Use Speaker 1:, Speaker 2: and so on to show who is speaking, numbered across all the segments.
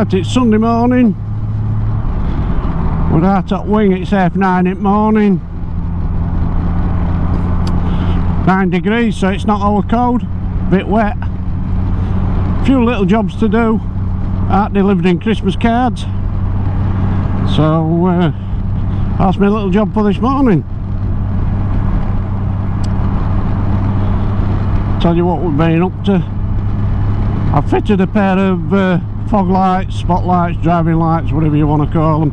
Speaker 1: Right, it's Sunday morning. We're out at wing, it's 9:30 in the morning. 9 degrees, so it's not over cold. Bit wet. Few little jobs to do. Out delivering Christmas cards. So that's my little job for this morning. Tell you what we've been up to. I've fitted a pair of fog lights, spotlights, driving lights, whatever you want to call them,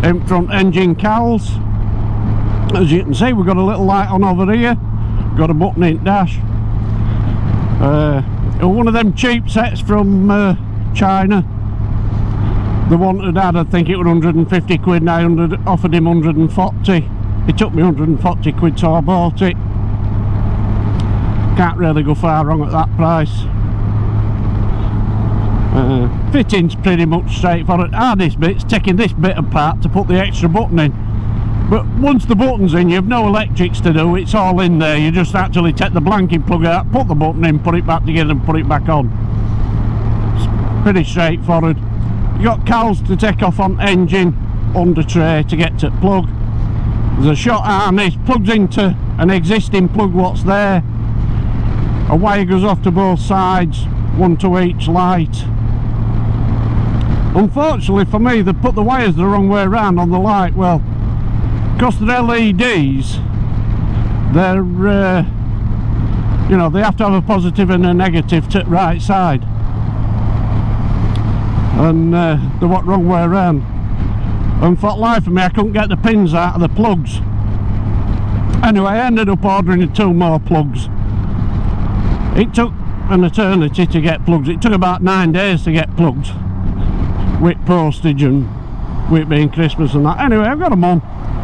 Speaker 1: in front engine cowls. As you can see, we've got a little light on over here, got a button in dash. One of them cheap sets from China. The one that had, I think it was 150 quid, and I offered him 140. He took me 140 quid, so I bought it. Can't really go far wrong at that price. Fitting's pretty much straightforward. Hardest bit's taking this bit apart to put the extra button in. But once the button's in, you've no electrics to do, it's all in there. You just actually take the blanking plug out, put the button in, put it back together and put it back on. It's pretty straightforward. You got cowls to take off on engine, under tray to get to plug. There's a shot harness, plugs into an existing plug what's there. A wire goes off to both sides, one to each light. Unfortunately for me, they put the wires the wrong way around on the light. Well, because they're LEDs, they're you know, they have to have a positive and a negative to the right side, and they went wrong way around. And for the life of me, I couldn't get the pins out of the plugs. Anyway, I ended up ordering 2 more plugs. It took an eternity to get plugs. It took about 9 days to get plugs, with postage and with it being Christmas and that. Anyway, I've got them on,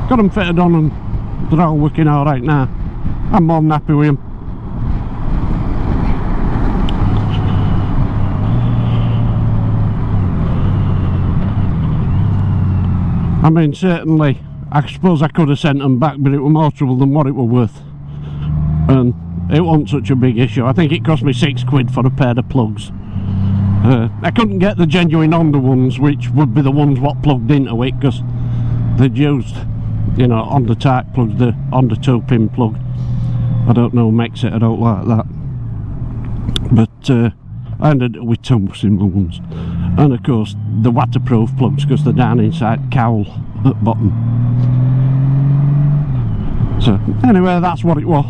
Speaker 1: got them fitted on, and they're all working all right now. I'm more than happy with them. I mean, certainly, I suppose I could have sent them back, but it was more trouble than what it was worth. And it wasn't such a big issue. I think it cost me 6 quid for a pair of plugs. I couldn't get the genuine Honda ones, which would be the ones what plugged into it, because they'd used, you know, Honda type plugs, the Honda 2-pin plug. I don't know who makes it, I don't like that. But I ended up with 2 similar ones. And of course, the waterproof plugs, because they're down inside cowl at the bottom. So, anyway, that's what it was.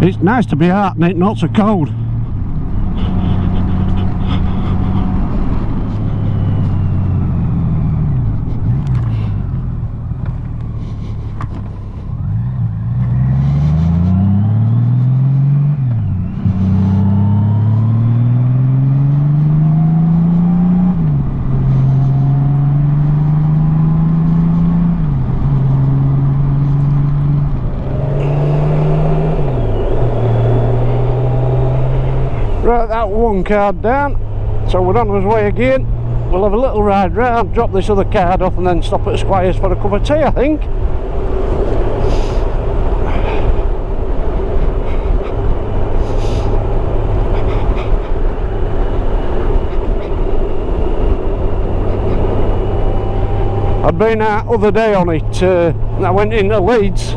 Speaker 1: It's nice to be out and it's not so cold. Right, that one card down, so we're on our way again. We'll have a little ride round, drop this other card off, and then stop at Squire's for a cup of tea, I think. I'd been out other day on it, I went into Leeds.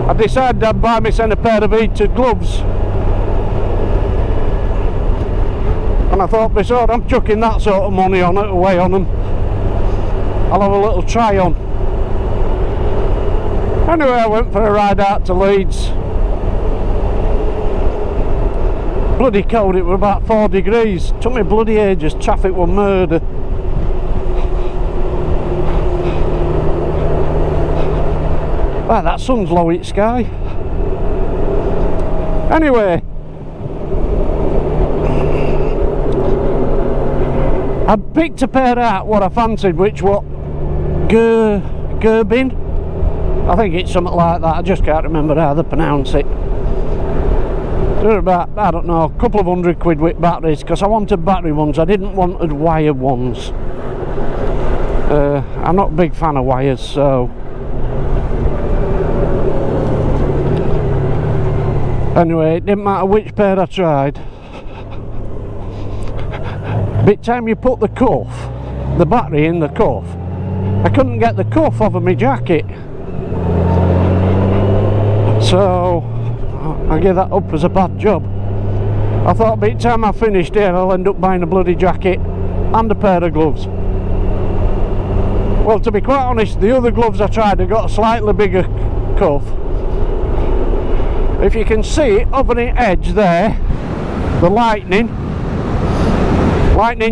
Speaker 1: I decided I'd buy myself a pair of heated gloves. And I thought, besides, I'm chucking that sort of money on it, away on them. I'll have a little try on. Anyway, I went for a ride out to Leeds. Bloody cold, it was about 4 degrees. Took me bloody ages, traffic was murder. Wow, that sun's low in the sky. Anyway, I picked a pair out what I fancied, which was Gerbin. I think it's something like that. I just can't remember how they pronounce it. They're about, I don't know, a couple of £100 with batteries, because I wanted battery ones. I didn't want wired ones. I'm not a big fan of wires, so anyway, it didn't matter which pair I tried. by the time you put the cuff, the battery in the cuff, I couldn't get the cuff over my jacket. So I gave that up as a bad job. I thought by the time I finished here I'll end up buying a bloody jacket and a pair of gloves. Well, to be quite honest, the other gloves I tried, I got a slightly bigger cuff. If you can see it over the edge there, the lightning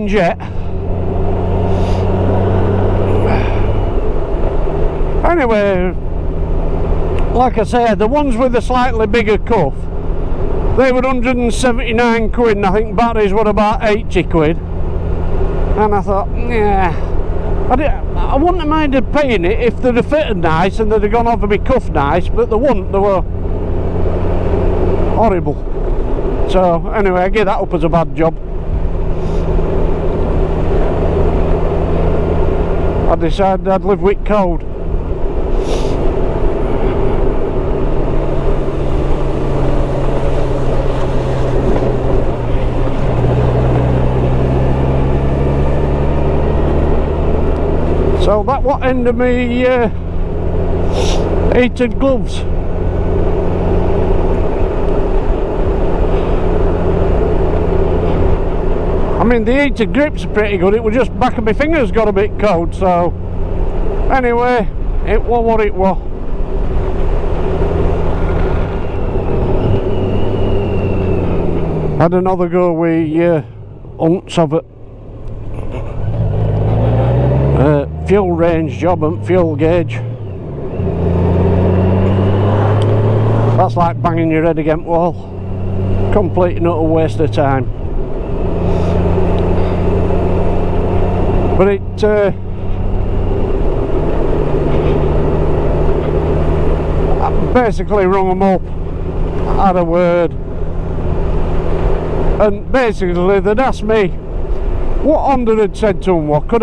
Speaker 1: jet. Anyway, like I said, the ones with the slightly bigger cuff, they were 179 quid, and I think batteries were about 80 quid. And I thought, yeah, I wouldn't have minded paying it if they'd have fitted nice and they'd have gone over my cuff nice, but they wouldn't, they were horrible. So anyway, I gave that up as a bad job. I decided I'd live with cold. So that what ended me heated gloves. I mean, the heated grips are pretty good, it was just back of my fingers got a bit cold, so anyway, it was what it was. Had another go with unts of it. Fuel range job and fuel gauge. That's like banging your head against the wall. Complete and utter waste of time. But it I basically rung them up, had a word, and basically they'd asked me what Honda had said to them was, could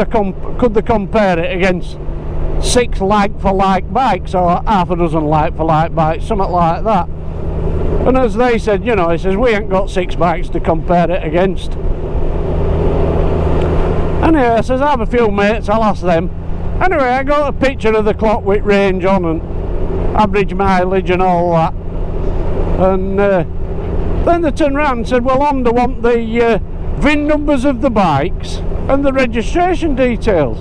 Speaker 1: they compare it against 6 like-for-like bikes, or half a dozen like-for-like bikes, something like that. And as they said, you know, he says, we ain't got 6 bikes to compare it against. Anyway, I says, I have a few mates, I'll ask them. Anyway, I got a picture of the clock with range on and average mileage and all that. And then they turned around and said, well, Honda want the VIN numbers of the bikes and the registration details.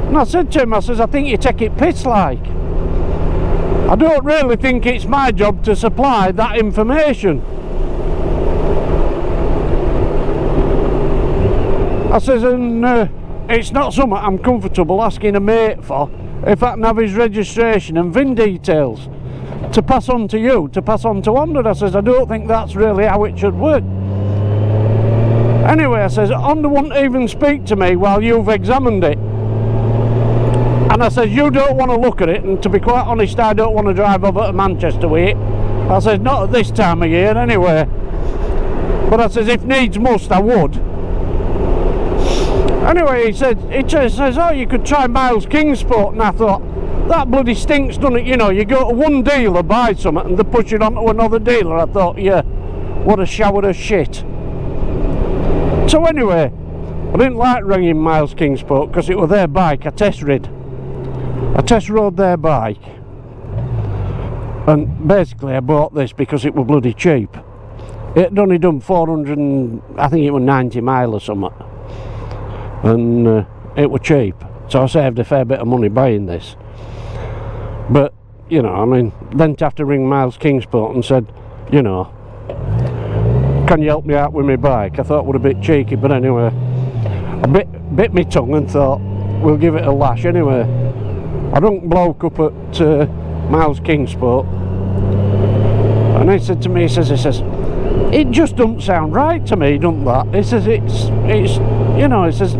Speaker 1: And I said to him, I says, I think you take it piss like. I don't really think it's my job to supply that information. I says, and it's not something I'm comfortable asking a mate for, if I can have his registration and VIN details to pass on to you, to pass on to Honda. I says, I don't think that's really how it should work. Anyway, I says, Honda won't even speak to me while you've examined it. And I says, you don't want to look at it, and to be quite honest, I don't want to drive over to Manchester with it. I says, not at this time of year anyway. But I says, if needs must, I would. Anyway, he says, oh, you could try Miles Kingsport. And I thought, that bloody stinks, doesn't it? You know, you go to one dealer, buy something, and they push it on to another dealer. I thought, yeah, what a shower of shit. So anyway, I didn't like ringing Miles Kingsport because it was their bike I test rode their bike, and basically I bought this because it was bloody cheap. It had only done 400 and I think it was 90 mile or something, and it was cheap, so I saved a fair bit of money buying this. But you know, I mean, then to have to ring Miles Kingsport and said, you know, can you help me out with my bike? I thought it was a bit cheeky, but anyway, I bit my tongue and thought, we'll give it a lash anyway. I rung bloke up at Miles Kingsport, and he said to me, he says, it just doesn't sound right to me, doesn't that? He says, it's, you know, he says,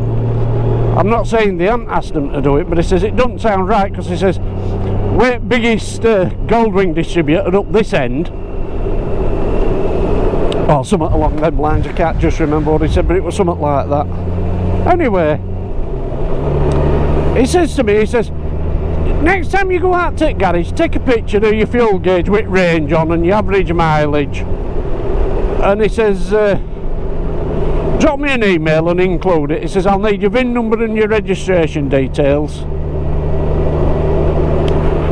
Speaker 1: I'm not saying they haven't asked them to do it, but he says, it doesn't sound right, because he says, we're biggest Goldwing distributor up this end, or something along them lines. I can't just remember what he said, but it was something like that. Anyway, he says to me, he says, next time you go out to the garage, take a picture of your fuel gauge with range on and your average mileage. And he says, drop me an email and include it. It says I'll need your VIN number and your registration details,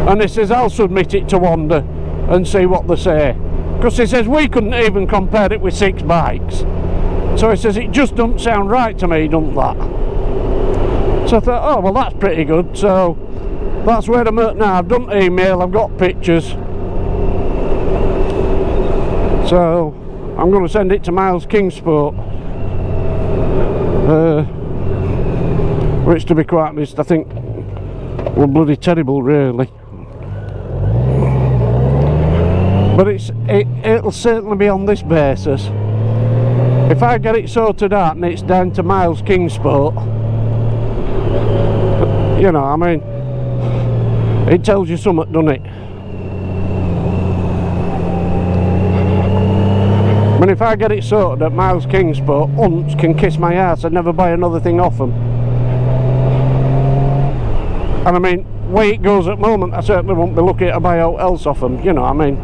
Speaker 1: and it says I'll submit it to Honda and see what they say, because it says we couldn't even compare it with 6 bikes. So it says it just doesn't sound right to me, doesn't that? So I thought, oh well, that's pretty good. So that's where I'm at now. I've done the email, I've got pictures, so I'm going to send it to Miles Kingsport, which, to be quite honest, I think were bloody terrible, really. But it'll certainly be on this basis. If I get it sorted out and it's down to Miles Kingsport, you know, I mean, it tells you something, doesn't it? I mean, if I get it sorted at Miles Kingsport, Hunts can kiss my ass and never buy another thing off them. And I mean, the way it goes at the moment, I certainly won't be looking to buy out else off them, you know, I mean.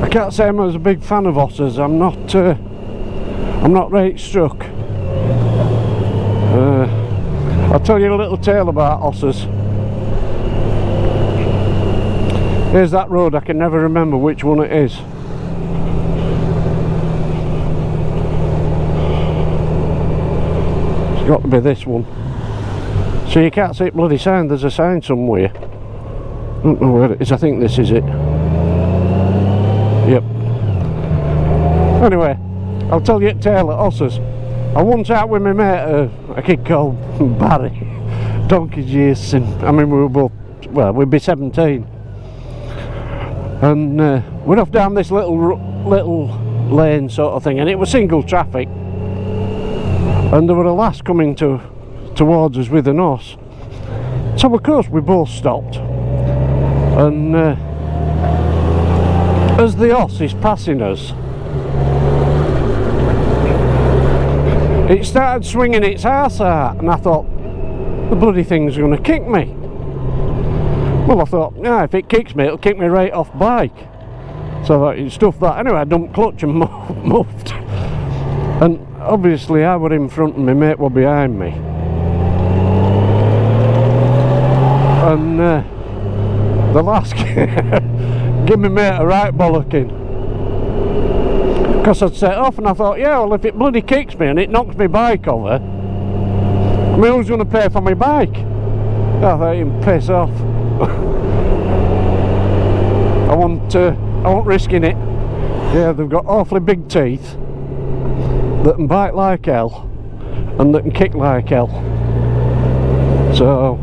Speaker 1: I can't say I was a big fan of Osses. I'm not right struck. I'll tell you a little tale about Osses. Here's that road, I can never remember which one it is. It's got to be this one. So you can't see it bloody sign, there's a sign somewhere. I don't know where it is, I think this is it. Yep. Anyway, I'll tell you a tale at Osses. I once out with my mate, a kid called Barry, donkey's years, and I mean we were both, well, we'd be 17, and we're off down this little lane sort of thing, and it was single traffic, and there were a lass coming towards us with an horse. So of course we both stopped, and as the horse is passing us, it started swinging its arse out, and I thought, the bloody thing's going to kick me. Well, I thought, yeah, if it kicks me, it'll kick me right off bike. So I thought, you stuff that. Anyway, I dumped clutch and moved. And obviously I were in front and my mate were behind me. And the last give me mate a right bollocking, because I'd set off, and I thought, yeah, well, if it bloody kicks me and it knocks my bike over, I mean, who's going to pay for my bike? I thought, you can piss off. I won't risking it. Yeah, they've got awfully big teeth that can bite like hell and that can kick like hell, so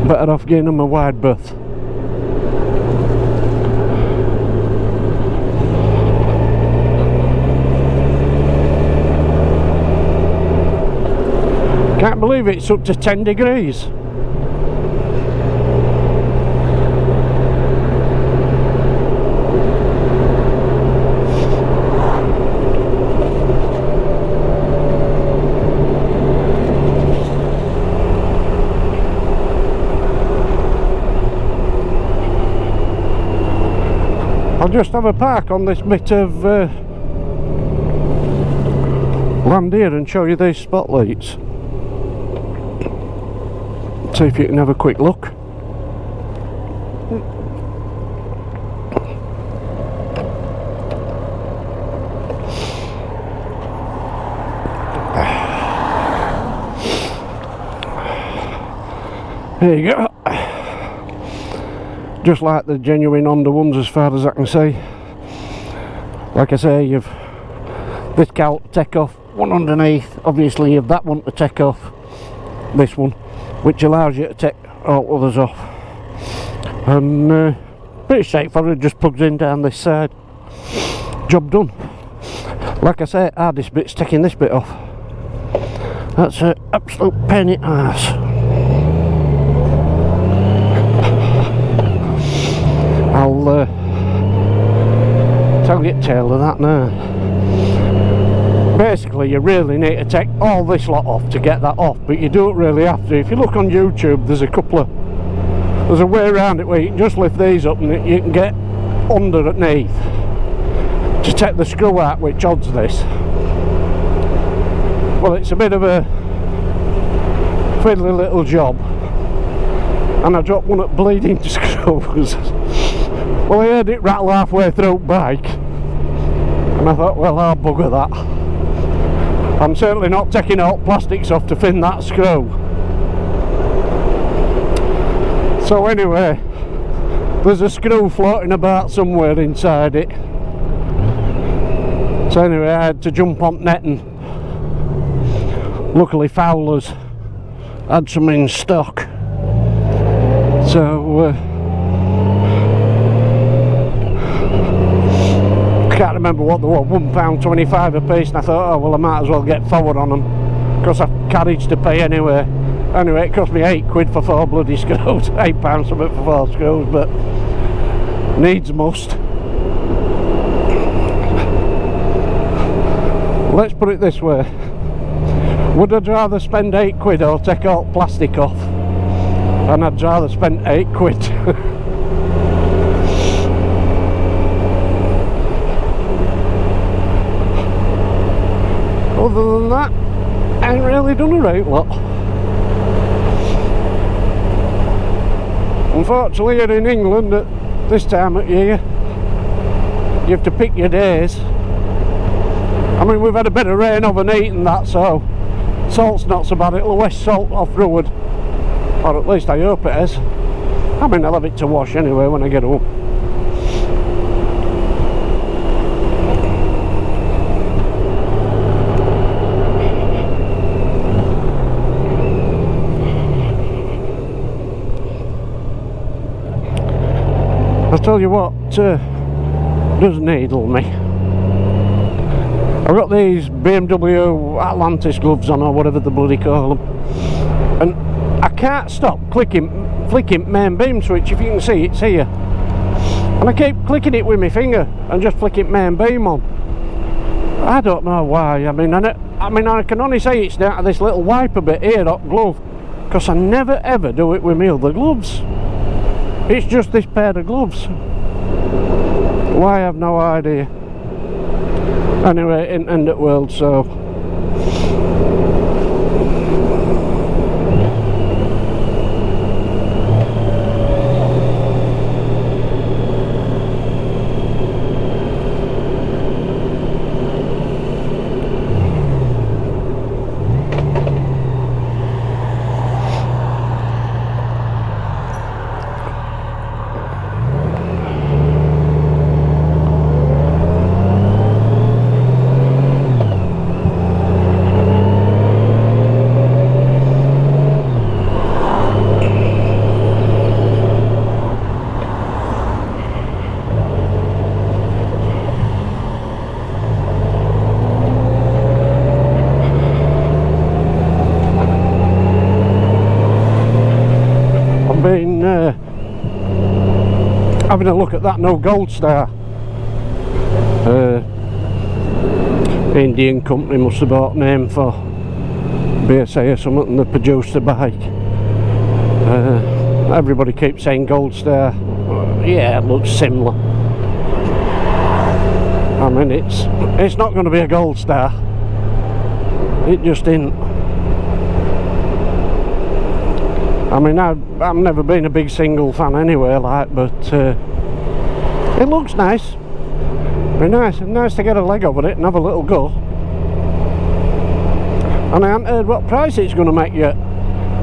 Speaker 1: better off getting them a wide berth. Can't believe it's up to 10 degrees. I'll just have a park on this bit of land here and show you these spotlights. See if you can have a quick look. There you go. Just like the genuine Honda ones as far as I can see. Like I say, you've this cowl to take off, one underneath, obviously you've that one to take off, this one, which allows you to take all others off. And pretty straightforward, just plugs in down this side. Job done. Like I say, hardest bit's taking this bit off. That's an absolute pain in the arse. detail of that now. Basically, you really need to take all this lot off to get that off, but you don't really have to. If you look on YouTube, there's a way around it where you can just lift these up and you can get underneath to take the screw out which odds this. Well, it's a bit of a fiddly little job, and I dropped one at bleeding screws. Well, I heard it rattle halfway through the bike, and I thought, well, I'll bugger that. I'm certainly not taking all plastics off to fin that screw. So anyway, there's a screw floating about somewhere inside it. So anyway, I had to jump on netting. Luckily Fowler's had some in stock. So I can't remember what they were, £1.25 a piece, and I thought, oh well, I might as well get forward on them because I've carriage to pay anyway. Anyway, it cost me £8 for 4 bloody screws. £8 something for 4 screws, but needs must. Let's put it this way, would I rather spend £8 or take all plastic off? And I'd rather spend £8. Other than that, I ain't really done a right lot. Unfortunately, here in England at this time of year, you have to pick your days. I mean, we've had a bit of rain overnight and that, so salt's not so bad. It'll wash salt off road, or at least I hope it is. I mean, I'll have it to wash anyway when I get home. I'll tell you what does needle me. I've got these BMW Atlantis gloves on, or whatever the bloody call them, and I can't stop flicking main beam switch. If you can see, it's here, and I keep clicking it with my finger and just flicking main beam on. I don't know why. I mean, I can only say it's down to this little wiper bit here, that glove, because I never ever do it with my other gloves. It's just this pair of gloves. Why, I have no idea. Anyway, in end of world, so having a look at that new Gold Star. Indian company must have bought name for BSA or something, and they produced the bike. Everybody keeps saying Gold Star. Yeah, it looks similar. I mean, it's not going to be a Gold Star. It just isn't. I mean, I've never been a big single fan anyway, like, but it looks nice. Be nice to get a leg over it and have a little go. And I haven't heard what price it's going to make yet.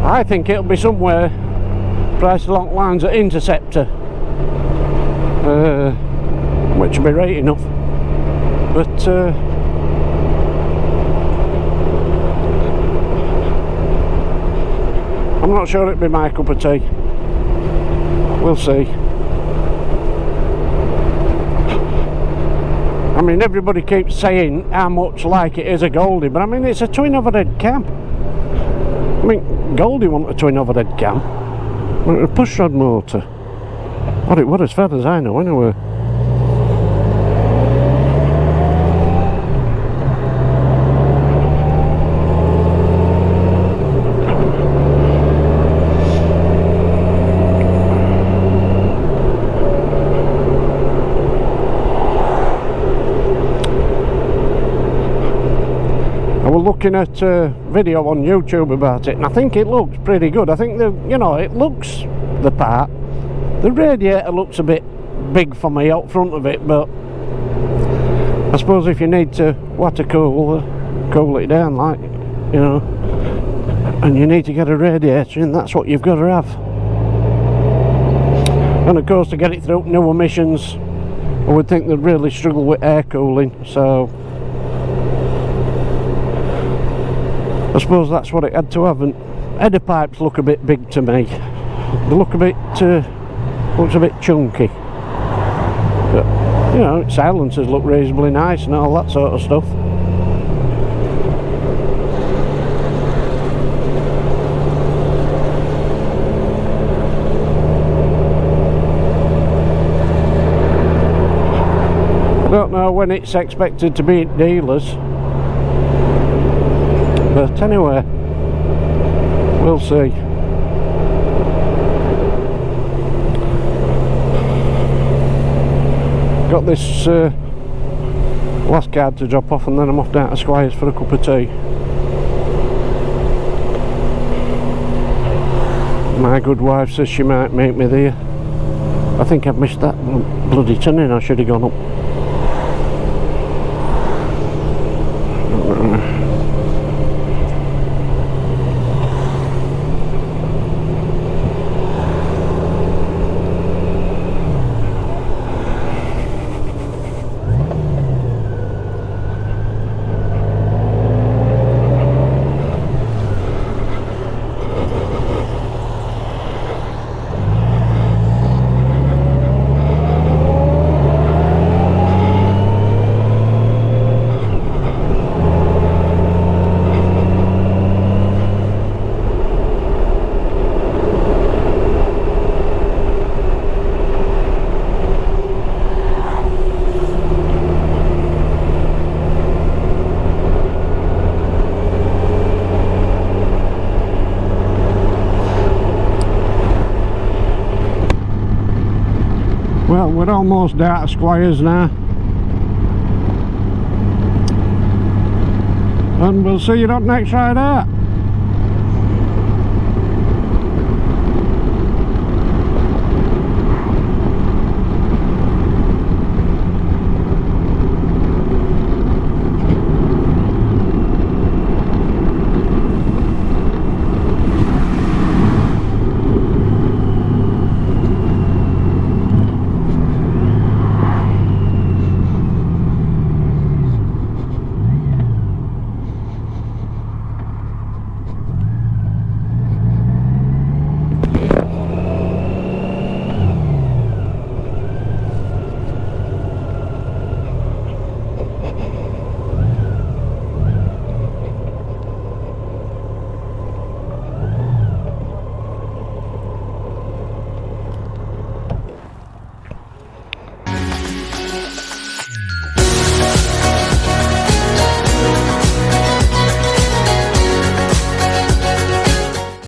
Speaker 1: I think it'll be somewhere priced along the lines of Interceptor, which will be right enough. But I'm not sure it'll be my cup of tea. We'll see. I mean, everybody keeps saying how much like it is a Goldie, but I mean, it's a twin overhead cam. I mean, Goldie want a twin overhead cam. I mean, a pushrod motor. What it was, as far as I know, anyway. looking at a video on YouTube about it, and I think it looks pretty good. I think you know, it looks the part. The radiator looks a bit big for me out front of it, but I suppose if you need to water cool it down, like, you know, and you need to get a radiator in, that's what you've got to have. And of course, to get it through new emissions, I would think they'd really struggle with air cooling, so I suppose that's what it had to have. And header pipes look a bit big to me. They look a bit looks a bit chunky, but you know, silencers look reasonably nice and all that sort of stuff. I don't know when it's expected to be at dealers, but anyway, we'll see. Got this last card to drop off, and then I'm off down to Squires for a cup of tea. My good wife says she might make me there. I think I've missed that bloody turning. I should have gone up. Well, we're almost down to Squires now, and we'll see you up next ride out.